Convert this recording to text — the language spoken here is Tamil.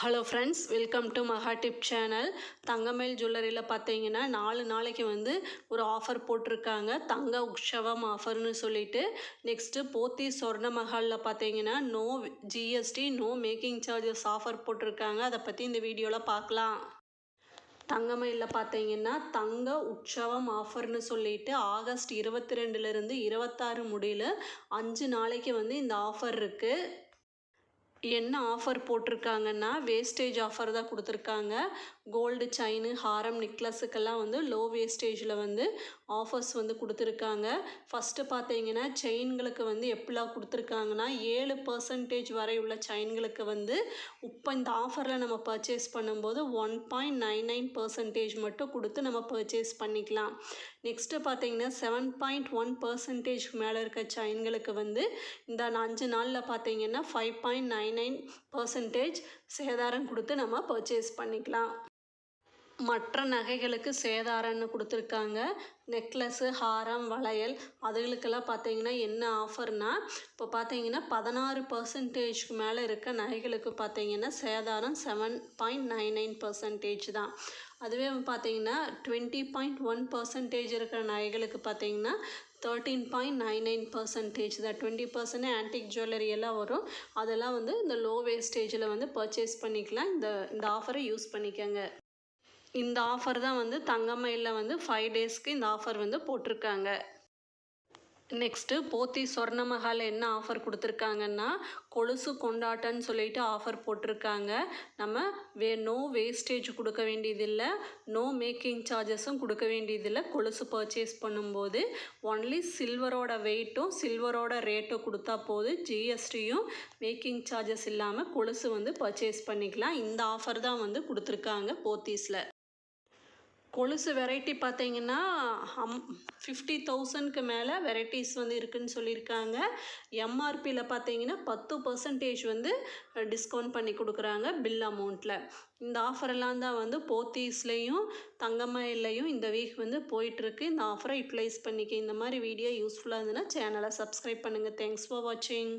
ஹலோ ஃப்ரெண்ட்ஸ், வெல்கம் டு மகா டிப் சேனல். தங்கமயில் ஜுவல்லரியில் பார்த்தீங்கன்னா 4 நாளைக்கு வந்து ஒரு ஆஃபர் போட்டிருக்காங்க. தங்க உற்சவம் ஆஃபர்னு சொல்லிட்டு. நெக்ஸ்ட்டு போத்தி சொர்ண மஹாலில் பார்த்தீங்கன்னா no GST no making charges offer போட்டிருக்காங்க. அதை பற்றி இந்த வீடியோவில் பார்க்கலாம். தங்கமயிலில் பார்த்தீங்கன்னா தங்க உற்சவம் ஆஃபர்னு சொல்லிட்டு ஆகஸ்ட் 22லேருந்து 26 முடியல 5 நாளைக்கு வந்து இந்த ஆஃபர் இருக்குது. என்ன ஆஃபர் போட்டிருக்காங்கன்னா வேஸ்டேஜ் ஆஃபர் தான் கொடுத்துருக்காங்க. கோல்டு செயின், ஹாரம், நெக்லஸுக்கெல்லாம் வந்து லோ வேஸ்டேஜில் வந்து ஆஃபர்ஸ் வந்து கொடுத்துருக்காங்க. ஃபஸ்ட்டு பார்த்தீங்கன்னா செயின்களுக்கு வந்து எப்படிலாம் கொடுத்துருக்காங்கன்னா 7% வரை உள்ள செயின்களுக்கு வந்து இப்போ இந்த ஆஃபரில் நம்ம பர்ச்சேஸ் பண்ணும்போது 1.99% மட்டும் கொடுத்து நம்ம பர்ச்சேஸ் பண்ணிக்கலாம். நெக்ஸ்ட்டு பார்த்தீங்கன்னா 7.1% மேலே இருக்க செயின்களுக்கு வந்து இந்த 5 நாளில் பார்த்தீங்கன்னா 5.99% சேதாரம் கொடுத்து நம்ம பர்ச்சேஸ் பண்ணிக்கலாம். மற்ற நகைகளுக்கு சேதாரம்னு கொடுத்துருக்காங்க. நெக்லஸ்ஸு, ஹாரம், வளையல் அதுகளுக்கெல்லாம் பார்த்தீங்கன்னா என்ன ஆஃபர்னால் இப்போ பார்த்தீங்கன்னா 16%க்கு மேலே இருக்க நகைகளுக்கு பார்த்தீங்கன்னா சேதாரம் 7.99% தான். அதுவே பார்த்தீங்கன்னா 20.1% இருக்கிற நகைகளுக்கு பார்த்தீங்கன்னா 13.99% தான். 20% ஆன்டிக் ஜுவல்லரி எல்லாம் வரும். அதெல்லாம் வந்து இந்த லோ வேஸ்டேஜில் வந்து பர்ச்சேஸ் பண்ணிக்கலாம். இந்த ஆஃபரை யூஸ் பண்ணிக்கோங்க. இந்த ஆஃபர் தான் வந்து தங்கமயிலில் வந்து 5 டேஸ்க்கு இந்த ஆஃபர் வந்து போட்டிருக்காங்க. நெக்ஸ்ட்டு போத்தி சொர்ண மஹாலில் என்ன ஆஃபர் கொடுத்துருக்காங்கன்னா கொலுசு கொண்டாட்டம்னு சொல்லிட்டு ஆஃபர் போட்டிருக்காங்க. நம்ம நோ வேஸ்டேஜ் கொடுக்க வேண்டியதில்லை, நோ மேக்கிங் சார்ஜஸும் கொடுக்க வேண்டியதில்லை. கொலுசு பர்ச்சேஸ் பண்ணும்போது ஒன்லி சில்வரோட வெயிட்டும் சில்வரோட ரேட்டும் கொடுத்தா போதும். ஜிஎஸ்டியும் மேக்கிங் சார்ஜஸ் இல்லாமல் கொலுசு வந்து பர்ச்சேஸ் பண்ணிக்கலாம். இந்த ஆஃபர் தான் வந்து கொடுத்துருக்காங்க போத்தீஸில். கொலுசு வெரைட்டி பார்த்தீங்கன்னா 50,000க்கு மேலே வெரைட்டிஸ் வந்து இருக்குதுன்னு சொல்லியிருக்காங்க. எம்ஆர்பியில் பார்த்தீங்கன்னா 10% வந்து டிஸ்கவுண்ட் பண்ணி கொடுக்குறாங்க பில் அமௌண்ட்டில். இந்த ஆஃபரெல்லாம் தான் வந்து போத்தீஸ்லேயும் தங்கமயில்லையும் இந்த வீக் வந்து போயிட்டுருக்கு. இந்த ஆஃபரை யூட்டிலைஸ் பண்ணிக்க. இந்த மாதிரி வீடியோ யூஸ்ஃபுல்லாக இருந்ததுன்னா சேனலை சப்ஸ்கிரைப் பண்ணுங்கள். தேங்க்ஸ் ஃபார் வாட்சிங்.